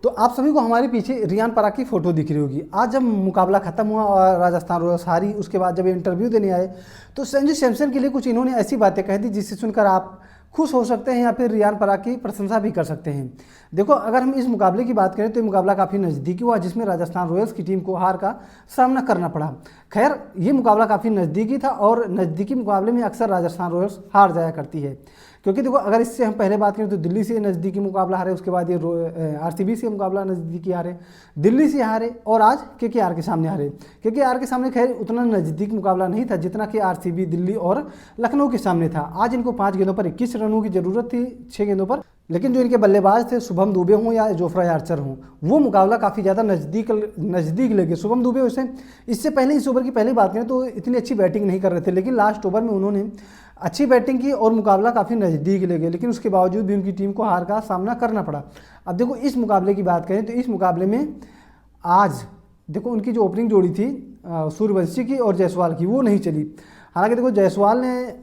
तो आप सभी को हमारे पीछे रियान पराग की फ़ोटो दिख रही होगी। आज जब मुकाबला ख़त्म हुआ और राजस्थान रॉयल्स हारी, उसके बाद जब इंटरव्यू देने आए तो संजू सैमसन के लिए कुछ इन्होंने ऐसी बातें कह दी जिससे सुनकर आप खुश हो सकते हैं या फिर रियान पराग की प्रशंसा भी कर सकते हैं। देखो, अगर हम इस मुकाबले की बात करें तो ये मुकाबला काफ़ी नज़दीकी हुआ जिसमें राजस्थान रॉयल्स की टीम को हार का सामना करना पड़ा। खैर, ये मुकाबला काफ़ी नज़दीकी था और नज़दीकी मुकाबले में अक्सर राजस्थान रॉयल्स हार जाया करती है, क्योंकि देखो अगर इससे हम पहले बात करें तो दिल्ली से नज़दीकी मुकाबला हारे, उसके बाद ये आरसीबी से मुकाबला नज़दीकी हारे, दिल्ली से हारे और आज केकेआर के सामने हारे। केकेआर के सामने खैर उतना नज़दीक मुकाबला नहीं था जितना कि आरसीबी, दिल्ली और लखनऊ के सामने था। आज इनको 5 गेंदों पर 21 रनों की ज़रूरत थी 6 गेंदों पर, लेकिन जो इनके बल्लेबाज थे शुभम दुबे हों या जोफ्रा आर्चर हों, वो मुकाबला काफ़ी ज़्यादा नज़दीक लगे। शुभम दुबे वैसे इससे पहले इस ओवर की पहली बात करें तो इतनी अच्छी बैटिंग नहीं कर रहे थे, लेकिन लास्ट ओवर में उन्होंने अच्छी बैटिंग की और मुकाबला काफ़ी नज़दीक ले गए, लेकिन उसके बावजूद भी उनकी टीम को हार का सामना करना पड़ा। अब देखो, इस मुकाबले की बात करें तो इस मुकाबले में आज देखो उनकी जो ओपनिंग जोड़ी थी सूर्यवंशी की और जायसवाल की, वो नहीं चली। हालांकि देखो जायसवाल ने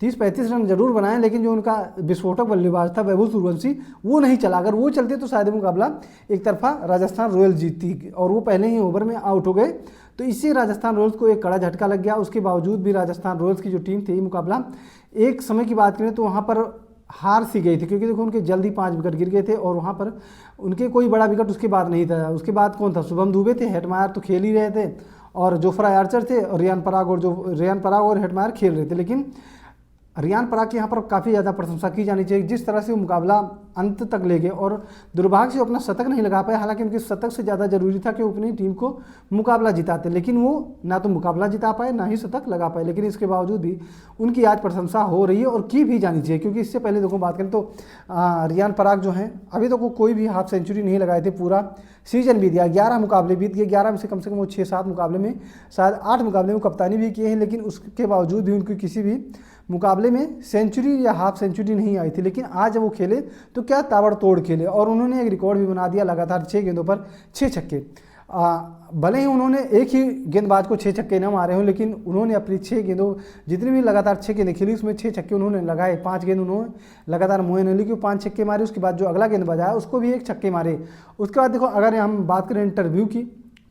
30-35 रन जरूर बनाए, लेकिन जो उनका विस्फोटक बल्लेबाज था वैभव सूर्यवंशी, वो नहीं चला। अगर वो चलते तो शायद मुकाबला एक तरफा राजस्थान रॉयल्स जीतती, और वो पहले ही ओवर में आउट हो गए। तो इससे राजस्थान रॉयल्स को एक कड़ा झटका लग गया। उसके बावजूद भी राजस्थान रॉयल्स की जो टीम थी, मुकाबला एक समय की बात करें तो वहाँ पर हार सी गई थी, क्योंकि देखो उनके जल्दी 5 विकेट गिर गए थे और वहाँ पर उनके कोई बड़ा विकेट उसके बाद नहीं था। उसके बाद कौन था? शुभम दुबे थे, हेटमायर तो खेल ही रहे थे और जोफ्रा आर्चर थे और रियान पराग और हेटमायर खेल रहे थे। लेकिन रियान पराग की यहाँ पर काफ़ी ज़्यादा प्रशंसा की जानी चाहिए, जिस तरह से वो मुकाबला अंत तक ले गए और दुर्भाग्य से अपना शतक नहीं लगा पाए। हालांकि उनके शतक से ज़्यादा जरूरी था कि वो अपनी टीम को मुकाबला जिताते, लेकिन वो ना तो मुकाबला जिता पाए ना ही शतक लगा पाए। लेकिन इसके बावजूद भी उनकी आज प्रशंसा हो रही है और की भी जानी चाहिए, क्योंकि इससे पहले देखो बात करें तो रियान पराग जो हैं अभी तक वो कोई भी हाफ सेंचुरी नहीं लगाए थे। पूरा सीजन बीत गया, 11 मुकाबले बीत गए, 11 में से कम वो 6-7 मुकाबले में, शायद 8 मुकाबले में कप्तानी भी किए हैं, लेकिन उसके बावजूद भी उनकी किसी भी मुकाबले में सेंचुरी या हाफ सेंचुरी नहीं आई थी। लेकिन आज जब वो खेले तो क्या ताबड़तोड़ खेले और उन्होंने एक रिकॉर्ड भी बना दिया, लगातार 6 गेंदों पर 6 छक्के। भले ही उन्होंने एक ही गेंदबाज को 6 छक्के न मारे हों, लेकिन उन्होंने अपनी 6 गेंदों, जितनी भी लगातार 6 गेंदें खेली उसमें 6 छक्के उन्होंने लगाए। 5 गेंद उन्होंने लगातार मोइन अली को 5 छक्के मारे, उसके बाद जो अगला गेंदबाज आया उसको भी 1 छक्के मारे। उसके बाद देखो अगर हम बात करें इंटरव्यू की,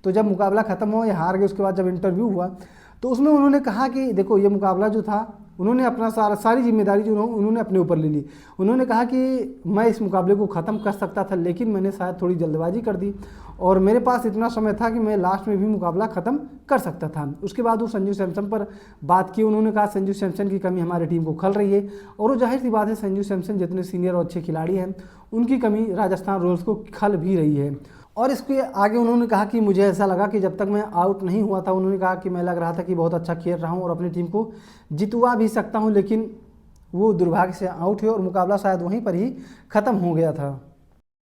तो जब मुकाबला खत्म हुआ या हार गए, उसके बाद जब इंटरव्यू हुआ तो उसमें उन्होंने कहा कि देखो ये मुकाबला जो था, उन्होंने अपना सारी जिम्मेदारी जो उन्होंने अपने ऊपर ले ली। उन्होंने कहा कि मैं इस मुकाबले को ख़त्म कर सकता था, लेकिन मैंने शायद थोड़ी जल्दबाजी कर दी और मेरे पास इतना समय था कि मैं लास्ट में भी मुकाबला ख़त्म कर सकता था। उसके बाद वो संजू सैमसन पर बात की। उन्होंने कहा संजू सैमसन की कमी हमारी टीम को खल रही है, और वो जाहिर सी बात है संजू सैमसन जितने सीनियर और अच्छे खिलाड़ी हैं उनकी कमी राजस्थान रॉयल्स को खल भी रही है। और इसके आगे उन्होंने कहा कि मुझे ऐसा लगा कि जब तक मैं आउट नहीं हुआ था, उन्होंने कहा कि मैं लग रहा था कि बहुत अच्छा खेल रहा हूं और अपनी टीम को जितवा भी सकता हूं, लेकिन वो दुर्भाग्य से आउट हुए और मुकाबला शायद वहीं पर ही ख़त्म हो गया था।